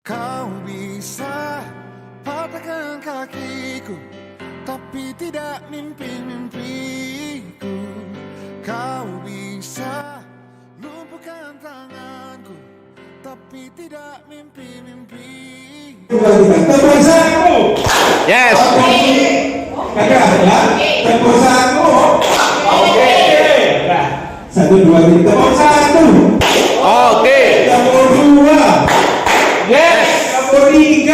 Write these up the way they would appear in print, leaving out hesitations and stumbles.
Kau bisa patahkan kakiku, tapi tidak mimpi-mimpiku. Kau bisa lumpuhkan tanganku, tapi tidak mimpi-mimpiku. Tebusanmu. Yes. Kakak ada. Tebusanmu. Oke. Nah, 1, 2, 3. Tepuk 1. Oke. Tepuk 2. Yes. Tepuk 3.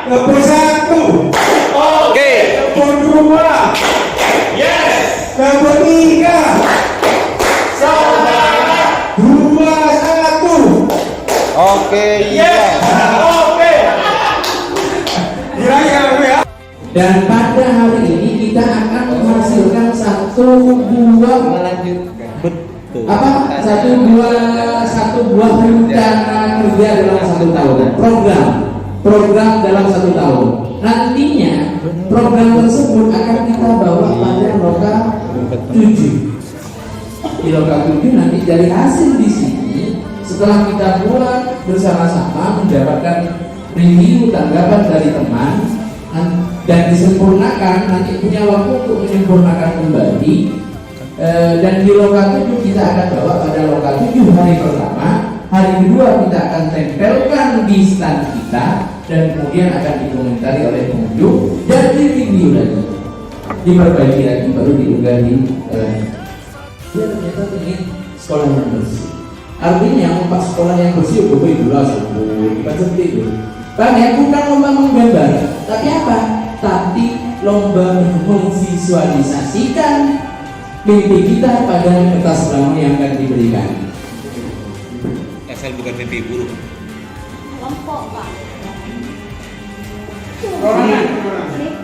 Tepuk 1. Oke. Tepuk 2. Yes. Tepuk 3. 2, 1. Oke. Yes. Oke. Ya. Dan pada hari ini kita akan menghasilkan satu buah rencana kerja dalam 1 tahun, program dalam 1 tahun. Nantinya program tersebut akan kita bawa pada loka 7. Di loka 7 nanti dari hasil di sini setelah kita buat bersama-sama mendapatkan review tanggapan dari teman dan disempurnakan, nanti punya waktu untuk menyempurnakan kembali. Dan di loka 7 kita akan bawa pada loka 7 hari pertama, hari kedua kita akan tempelkan di stand kita dan kemudian akan dikomentari oleh pengunjung dan di review lagi, diperbaiki lagi, baru diunggah di dia ternyata ingin sekolah yang bersih. Artinya pas sekolah yang bersih itu jelas bukan seperti itu. Banyak bukan lomba menggambar, tapi apa? Tapi lomba memvisualisasikan mimpi kita pada kertas brown yang akan diberikan. Asal bukan mimpi buruk. Kelompok, Pak.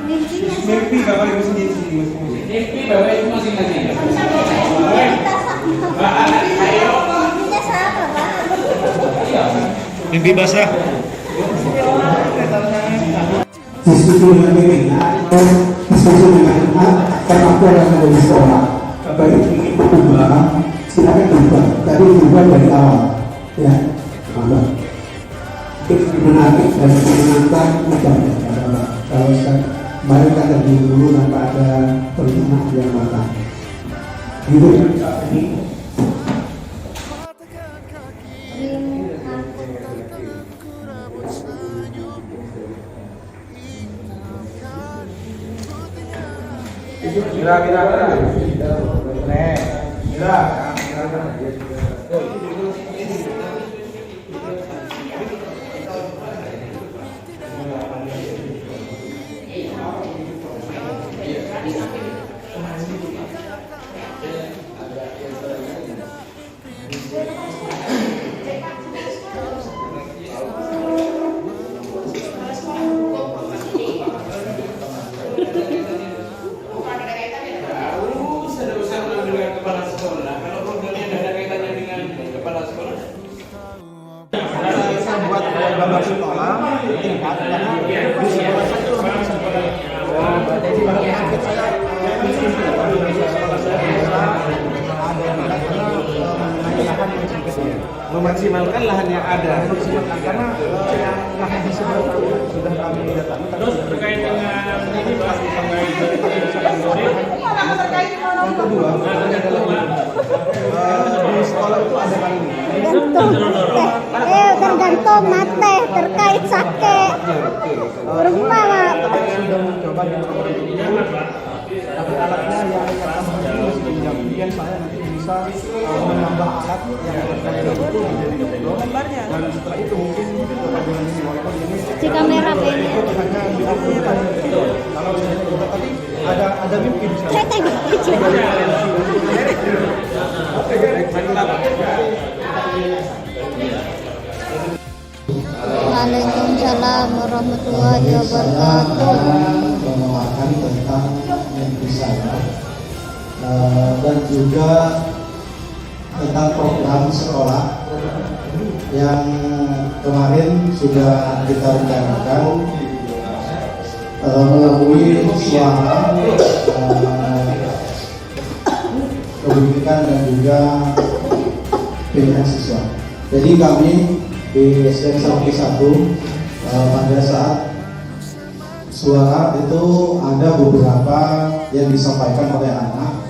Mimpi Bapak Ibu sendiri masing-masing. Mimpi Bapak Ibu masing-masing. Mimpi basah. Diskusi dengan pimpinan atau diskusi dengan terlaku yang ada di sekolah. Bapak Ibu ingin berubah, silakan berubah. Tadi berubah dari awal, ya. Maka mungkin menarik dan menyenangkan mudah. Kalau kemarin kan terdiri dulu tanpa ada perencanaan yang matang. Gitu kan ini. Mira. Gambar sekolah tingkat karena di sekolah itu memaksimalkan lahan yang ada, karena lahan di sebelah sudah kami datangi. Terus terkait dengan ini Pak, Yang kedua, di sekolah itu ada kali ini. Tergantung mate terkait sake. Rumah Sudah mencoba di tapi alatnya yang pertama ini masih pinjam. Kemudian saya nanti bisa menambah alat yang terkait itu menjadi gambarnya. Dan setelah itu mungkin dengan ini walaupun ini si kamera ini. itu hanya dilakukan kalau saya juga tadi ada mimpi di sana. Saya tengok kecil. Waalaikumsalam warahmatullahi wabarakatuh. Mengenalkan tentang mimpi saya dan juga tentang program sekolah yang kemarin sudah kita rencanakan melalui suara pendidikan dan juga pilihan siswa. Jadi kami di SDN Sapi 1 pada saat suara itu ada beberapa yang disampaikan oleh anak,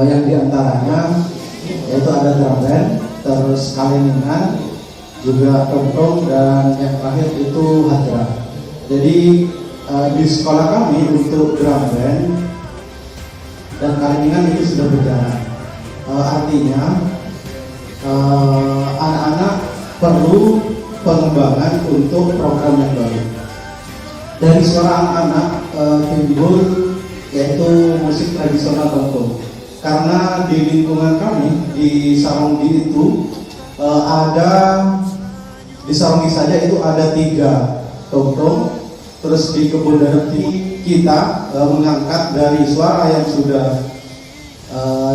yang diantaranya yaitu ada drum band, terus kaliningan, juga tongtong, dan yang terakhir itu hadra. Jadi di sekolah kami untuk drum band dan kaliningan itu sudah berjalan. Artinya anak-anak perlu pengembangan untuk program yang baru. Dari suara anak-anak timbul yaitu musik tradisional tongtong. Karena di lingkungan kami di Saronggi itu di Saronggi saja itu ada 3 tongtong. Terus di Kebun Darati kita mengangkat dari suara yang sudah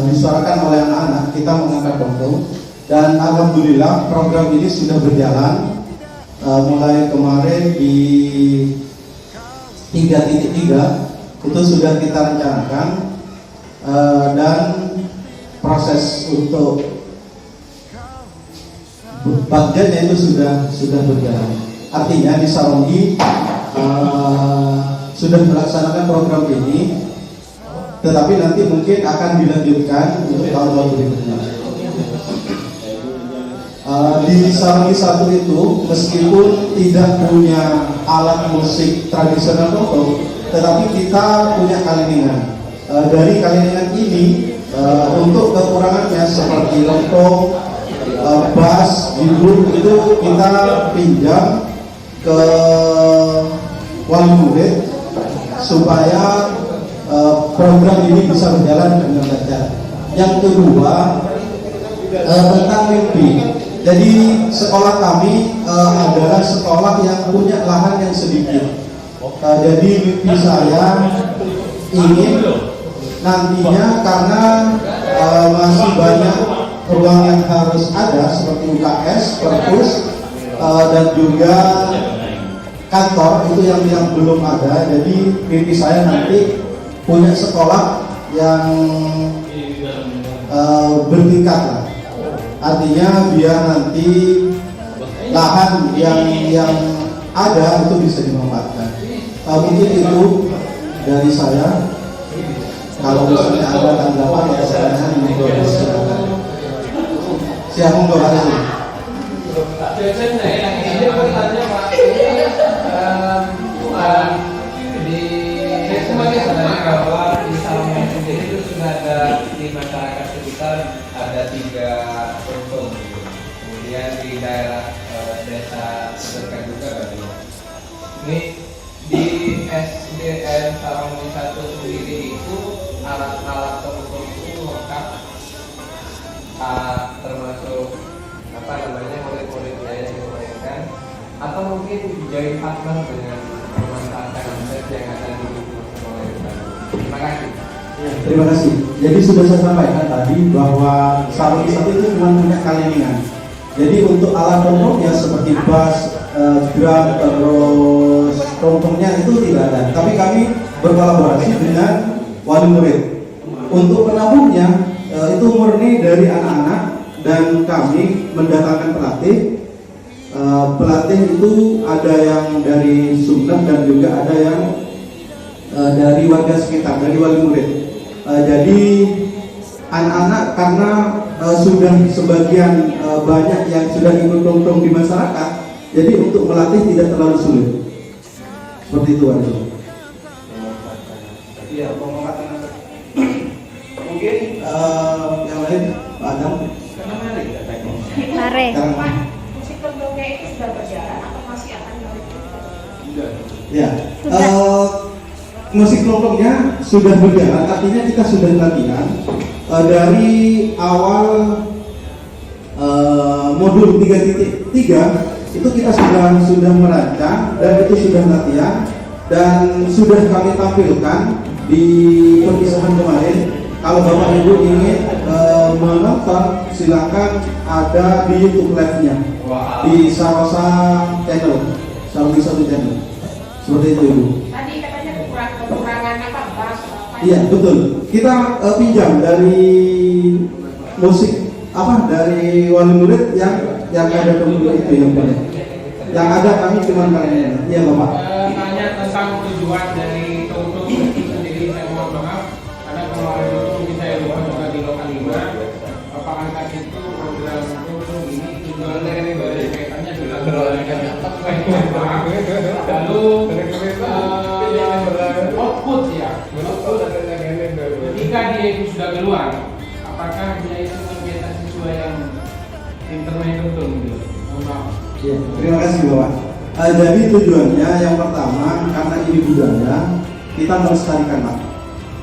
disuarakan oleh anak-anak, kita mengangkat tongtong. Dan alhamdulillah program ini sudah berjalan mulai kemarin di 3.3 itu sudah kita rencanakan, dan proses untuk budgetnya itu sudah berjalan. Artinya di Saronggi sudah melaksanakan program ini, tetapi nanti mungkin akan dilanjutkan untuk tahun berikutnya. Di Saronggi 1 itu meskipun tidak punya alat musik tradisional tongtong, tetapi kita punya kaliningan. Dari kaliningan ini untuk kekurangannya seperti lontong, bass, gimbal itu kita pinjam ke wali murid supaya program ini bisa berjalan dengan lancar. Yang kedua tentang mimpi. Jadi sekolah kami adalah sekolah yang punya lahan yang sedikit. Jadi mimpi saya ingin nantinya karena masih banyak ruang yang harus ada seperti UKS, perpus, dan juga kantor itu yang belum ada. Jadi mimpi saya nanti punya sekolah yang bertingkat lah. Artinya biar nanti lahan yang ada itu bisa dimanfaatkan. Mungkin itu dari saya. Kalau misalnya ada tanggapan atau pertanyaan, silakan. Siap untuk hari ini. Bahwa di Saronggi sendiri itu sudah ada di masyarakat sekitar ada 3 tongtong. Kemudian di daerah desa dekat juga ada. Ini di SDN Saronggi 1 sendiri itu alat-alat tongtong itu lengkap, termasuk murid-muridnya yang dimainkan, atau mungkin jadi partner dengan memanfaatkan aset yang ada di Terima kasih. Ya, terima kasih. Jadi sudah saya sampaikan tadi bahwa Saronggi 1 itu cuma punya kaliningan. Jadi untuk alat tongtongnya seperti bass, drum, terus tongtongnya itu tidak ada. Tapi kami berkolaborasi dengan wali murid. Untuk penabuhnya itu murni dari anak-anak dan kami mendatangkan pelatih. Pelatih itu ada yang dari Sumeneb dan juga ada yang dari warga sekitar, dari wali murid. Jadi anak-anak karena sudah sebagian banyak yang sudah ikut tongtong di masyarakat, jadi untuk melatih tidak terlalu sulit. Seperti itu aja. Iya, mungkin yang lain Pak Adam. Mare. Musik tongtongnya itu sudah berjalan atau masih akan dilanjutkan? Ya. Musik tongtongnya sudah berjalan, artinya kita sudah latihan dari awal modul 3.3 itu kita sudah merancang dan itu sudah latihan dan sudah kami tampilkan di perpisahan kemarin. Kalau Bapak Ibu ingin menonton, silakan ada di YouTube live-nya di Sarosa channel, Saronggi 1 channel. Seperti itu Ibu. Tadi katanya kekurangan apa? Bass. Iya betul. Kita pinjam dari musik dari wali murid yang yang ada dulu itu yang banyak. Yang ada kami cuma kalian. Iya Bapak. Tanya tentang tujuan dari Tungtung itu sendiri, saya mohon maaf karena kemarin itu mungkin saya lupa juga di lokal 5 apakah itu program Tungtung ini tujuan dari kaitannya dengan lalu output ya, jika dia itu sudah keluar, apakah dia itu kegiatan siswa yang internet Tungtung gitu? Mohon maaf. Ya, terima kasih Bapak. Jadi tujuannya yang pertama karena ini budaya kita melestarikan Pak.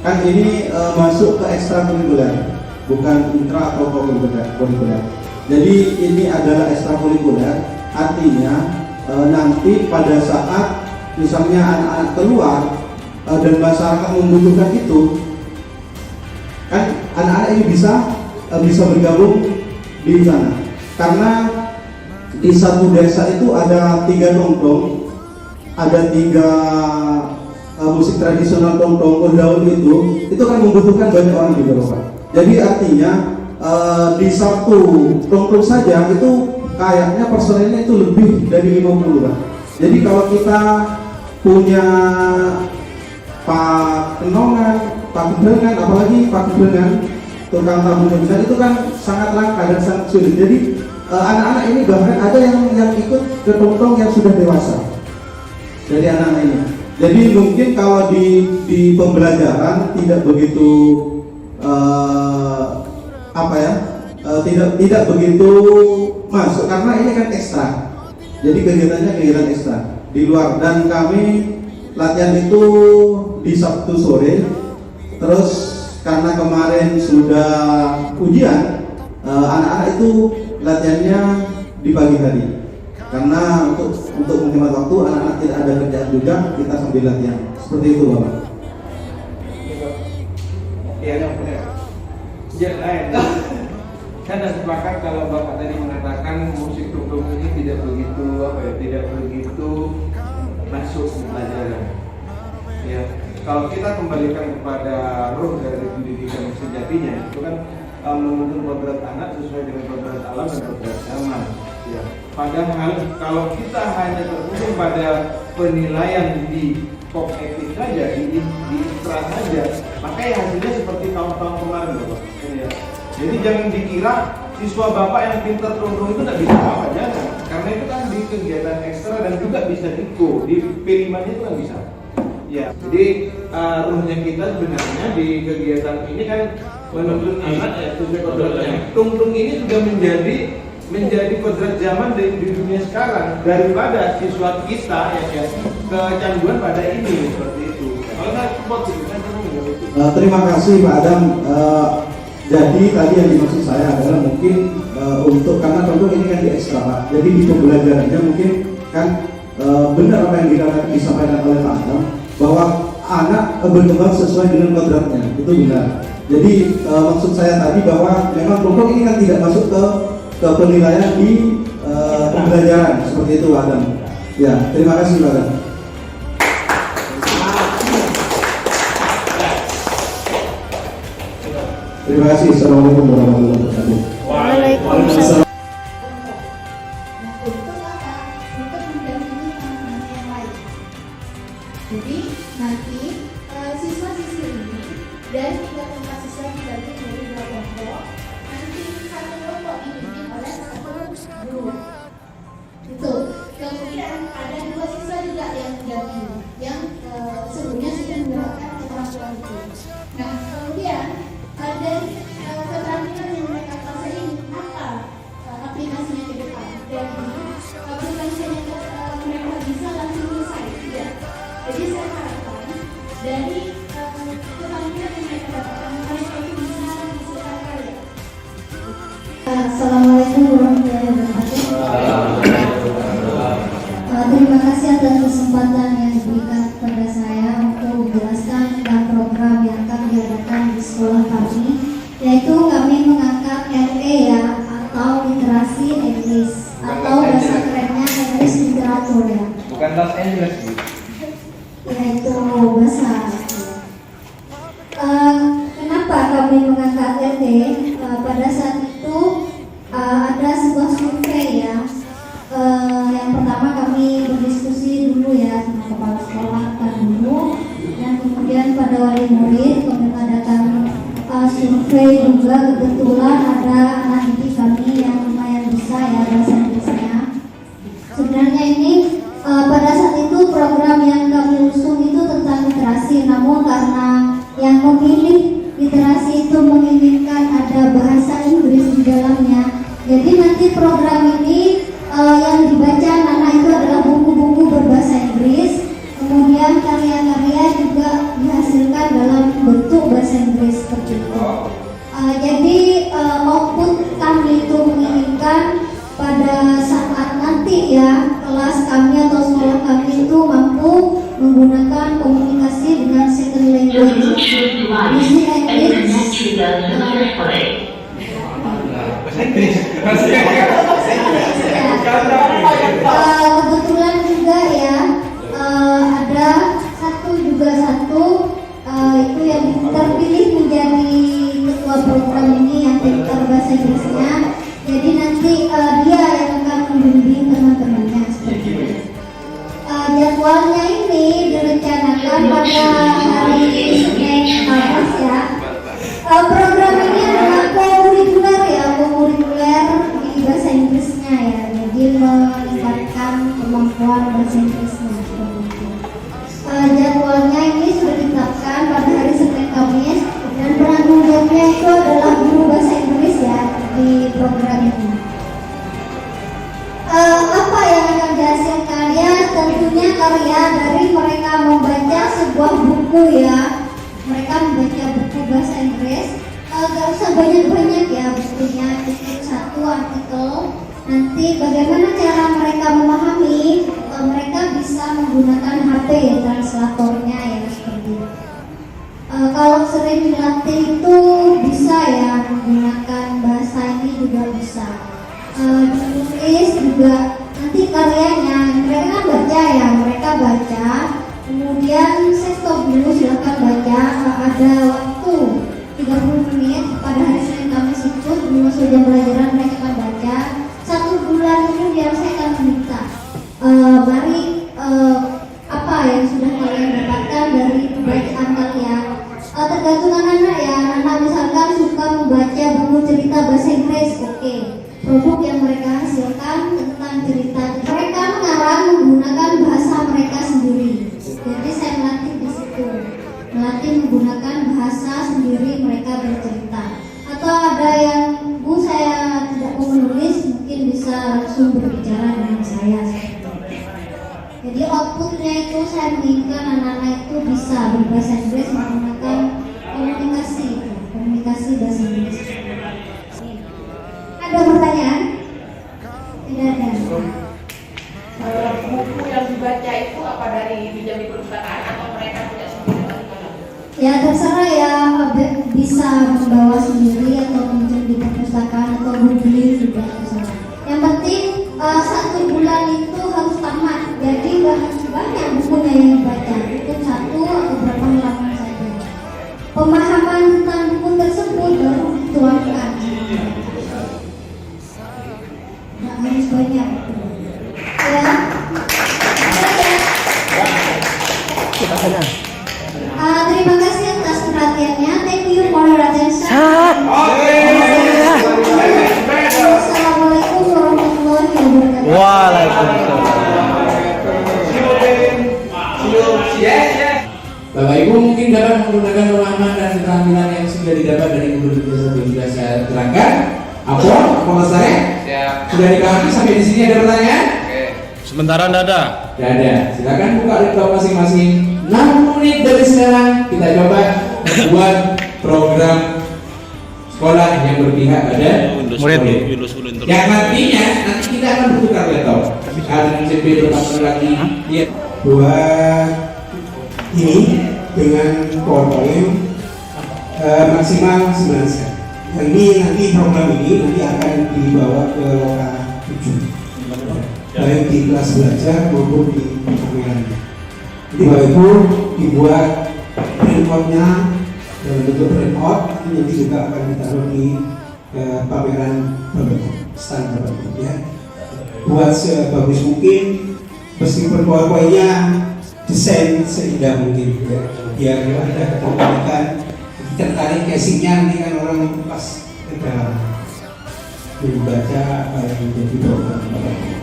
Kan ini masuk ke ekstrakurikuler, bukan intra atau kurikuler. Jadi ini adalah ekstrakurikuler, artinya nanti pada saat misalnya anak-anak keluar dan masyarakat membutuhkan itu, kan anak-anak ini bisa bergabung di sana. Karena di satu desa itu ada 3 tongtong, ada 3 musik tradisional tongtong daun itu kan membutuhkan banyak orang juga Bapak. Jadi artinya di satu tongtong saja itu kayaknya personelnya itu lebih dari 50 Pak. Jadi kalau kita punya Pak Kenongan, Pak Gebrengan, apalagi Pak Gebrengan, tukang tabung itu kan sangat langka dan sangat sulit. Jadi anak-anak ini bahkan ada yang ikut ke tongtong yang sudah dewasa dari anak-anak ini. Jadi mungkin kalau di pembelajaran tidak begitu tidak begitu masuk karena ini kan ekstra. Jadi kegiatannya kegiatan ekstra di luar, dan kami latihan itu di Sabtu sore. Terus karena kemarin sudah ujian, anak-anak itu latihannya di pagi hari. Karena untuk menghemat waktu, anak-anak tidak ada kerjaan juga, kita sambil latihan. Seperti itu Bapak. Iya, lain. Saya dan sepakat kalau Bapak tadi mengatakan musik Tungtung ini tidak begitu masuk ke pelajaran. Ya, kalau kita kembalikan kepada roh dari pendidikan sejatinya, itu kan menuntun kodrat anak sesuai dengan kodrat alam dan kodrat zaman. Ya, padahal kalau kita hanya terfokus pada penilaian di pop etik saja, di istra saja, maka ya hasilnya seperti tahun-tahun kemarin Bapak. Ya. Jadi jangan dikira siswa Bapak yang pintar Tungtung itu tidak bisa apa aja, karena itu kan di kegiatan ekstra dan juga bisa di P5-nya itu kan bisa. Ya, jadi ruhnya kita sebenarnya di kegiatan ini kan menuntun anak ya sesuai kodratnya. Tungtung ini sudah menjadi kodrat zaman di dunia sekarang daripada siswa kita ya kecanduan pada ini seperti itu. Kalau saya support itu kan terima kasih Pak Adam. Jadi tadi yang dimaksud saya adalah mungkin untuk karena contoh ini kan di ekstra Pak. Jadi di pembelajarannya mungkin kan benar apa yang disampaikan oleh Pak Adam, bahwa anak berkembang sesuai dengan kodratnya, itu benar. Jadi maksud saya tadi bahwa memang kelompok ini kan tidak masuk ke penilaian di pembelajaran seperti itu Pak Adam. Ya, terima kasih Pak Adam. Terima kasih. Assalamualaikum warahmatullahi wabarakatuh. Waalaikumsalam. Untuk apa? Untuk mendampingi anak-anak yang lain. Jadi nanti siswa-siswi ini dari 3 kelompok siswa dibagi dari 2 kelompok. Nanti satu kelompok dipimpin oleh satu guru. Itu. Kemudian ada 2 siswa juga yang mendampingi, yang sebelumnya sudah mendapatkan keterampilan itu. Nah, kemudian dari keterampilan yang mereka kuasai ini, apa aplikasinya ke depan? Dari aplikasinya mereka bisa langsung selesai, tidak. Jadi saya harapkan dari keterampilan yang mereka dapatkan, mereka itu bisa menghasilkan karya. Assalamualaikum warahmatullahi wabarakatuh. Terima kasih atas kesempatan yang diberikan kepada saya untuk menjelaskan tentang program yang akan diadakan di sekolah kami, yaitu kami mengangkat LE ya, atau literasi Inggris, atau bahasa kerennya English Literature ya. bukan Los Angeles Bu. Yaitu bahasa. Kenapa kami mengangkat LE? Pada saat itu ada sebuah survei ya kepada wali murid untuk mengadakan survei juga. Kebetulan ada anak didik kami yang lumayan bisa ya bahasa Inggrisnya. Sebenarnya ini pada saat itu program yang kami usung itu tentang literasi, namun karena yang memilih literasi itu menginginkan ada bahasa Inggris di dalamnya, jadi nanti program ini yang dibaca anak itu adalah buku-buku berbahasa Inggris, kemudian karya-karya juga dihasilkan dalam bentuk bahasa Inggris seperti itu. Jadi output kami itu menginginkan pada saat nanti ya kelas kami atau sekolah kami itu mampu menggunakan komunikasi dengan second language, English, kebetulan juga ya ada satu itu yang terpilih menjadi ketua program ini yang pintar bahasa Inggrisnya. Jadi nanti dia yang akan membimbing teman-temannya seperti itu. Jadwalnya ini direncanakan pada hari Senin ya. Program ini adalah kurikuler ya, kurikuler di bahasa Inggrisnya ya. Jadi meningkatkan kemampuan bahasa Inggrisnya. Jadwalnya ini sudah ditetapkan pada hari Senin Kamis dan penanggung jawabnya itu adalah guru bahasa Inggris ya di program ini. Apa yang akan dihasilkan ya? Tentunya karya dari mereka membaca sebuah buku ya. Mereka membaca buku bahasa Inggris. Gak usah banyak-banyak ya bukunya, cukup satu artikel. Nanti bagaimana cara mereka memahami? Mereka bisa menggunakan HP ya, translatornya ya seperti itu. Kalau sering dilatih itu bisa ya menggunakan bahasa ini juga bisa. Ditulis juga nanti karyanya mereka kan baca ya, mereka baca. Kemudian saya stop dulu, silakan baca. Ada waktu 30 menit pada hari Senin Kamis itu sebelum masuk jam pelajaran mereka akan baca. 1 bulan kemudian saya akan minta mari apa yang sudah kalian dapatkan dari bacaan kalian. Tergantung anak-anak ya. Anak misalkan suka membaca buku cerita bahasa Inggris, oke. Produk yang mereka hasilkan tentang cerita, mereka mengarang menggunakan bahasa mereka sendiri. Jadi saya melatih di situ, melatih menggunakan bahasa sendiri mereka bercerita. Atau ada yang bu saya tidak mau menulis, mungkin bisa langsung berbicara dengan saya. Jadi outputnya itu saya menginginkan anak-anak itu bisa berbahasa Inggris menggunakan komunikasi bahasa Inggris. Ada pertanyaan? Tidak ada. Buku yang dibaca itu apa dari pinjam di perpustakaan atau mereka tidak sendiri? Ya terserah ya, bisa membawa sendiri atau pinjam di perpustakaan atau googling juga terserah. Yang penting 1 bulan itu harus tamat. Jadi banyak bukunya yang dibaca, itu 1 atau berapa halaman saja. Pemahaman tentang buku tersebut baru dituangkan. Nggak harus banyak. Ya. Terima kasih atas perhatiannya. Thank you for your attention. Assalamualaikum warahmatullahi wabarakatuh. Waalaikumsalam. Bapak Ibu mungkin dapat menggunakan pemahaman dan keterampilan yang sudah didapat dari guru biasa yang sudah saya terangkan. Apa saya? Sudah dipahami sampai di sini ada pertanyaan? Sementara ada. Tidak ada. Silakan buka laptop masing-masing. 6 menit dari sekarang kita coba membuat program sekolah yang berpihak pada murid. Yang nantinya nanti kita akan bertukar laptop. Kalau CP bertambah lagi, ya. Buat ini dengan PowerPoint maksimal 9 set. Nah, ini nanti program ini nanti akan dibawa ke Loka 7, baik di kelas belajar maupun di pameran. Jadi Bapak Ibu dibuat printout-nya dalam bentuk printout, itu nanti juga akan ditaruh di pameran stand Bapak Ibu ya. Buat sebagus mungkin, meskipun PowerPoint-nya desain seindah mungkin ya, biar ada ketertarikan. Tertarik casingnya nanti kan orang pas kita membaca apa yang menjadi program Bapak Ibu.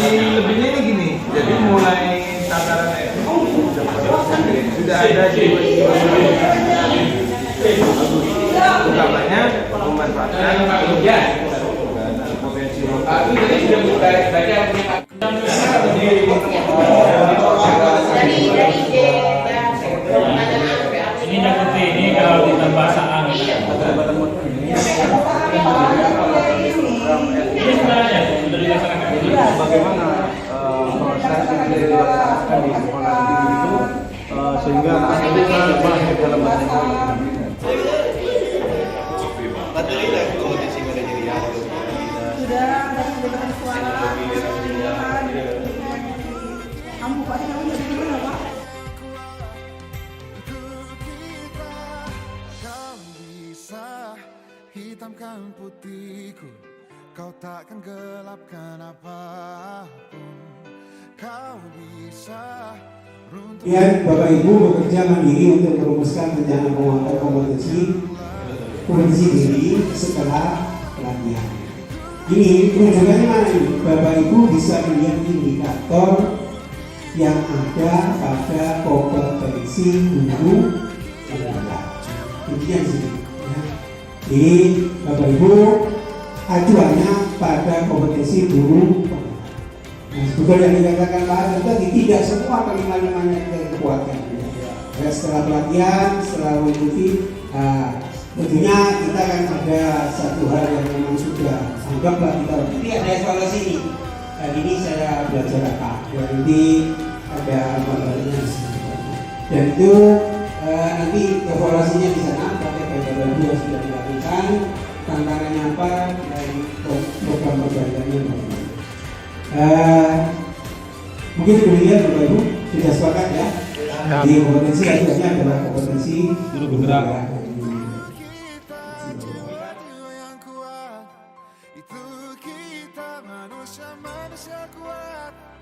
Lebihnya ini gini, jadi mulai tataran sudah ada jiwa-jiwa utamanya memanfaatkan potensi lokal. Ini nyakuti ini kalau ditambah saang. Ini sebenarnya sudah dilaksanakan. Bagaimana proses yang dilaksanakan di sekolah tinggi itu sehingga anak bisa masuk dalam bahasa Sudah banyak beberapa suara kamu pasti kamu jadi gimana Pak? Kau bisa hitamkan putihku, kau takkan gelapkan apapun. Kau bisa runtuh. Ya, Bapak Ibu bekerja mandiri untuk merumuskan rencana penguatan kompetisi diri setelah pelatihan. Ini penunjukannya mana ini? Bapak Ibu bisa melihat indikator yang ada pada kompetensi guru pengajar. Intinya di sini. Ya. Jadi Bapak Ibu acuannya pada kompetensi guru pengajar. Nah, sebetulnya yang dikatakan Pak Adam tadi tidak semua kelima-limanya kita kuatkan. Ya, setelah pelatihan, setelah mengikuti, tentunya kita akan ada satu hal yang memang sudah anggaplah kita ini ada evaluasi ini. Hari ini saya belajar apa? Nanti ada materinya dan itu nanti evaluasinya di sana. Pada dua sudah dilakukan. Tantangannya apa dan program perbedaannya bagaimana? Mungkin demikian Bapak Ibu sudah sepakat ya. Di kompetensi akhirnya adalah kompetensi guru bergerak. Itu kita manusia kuat.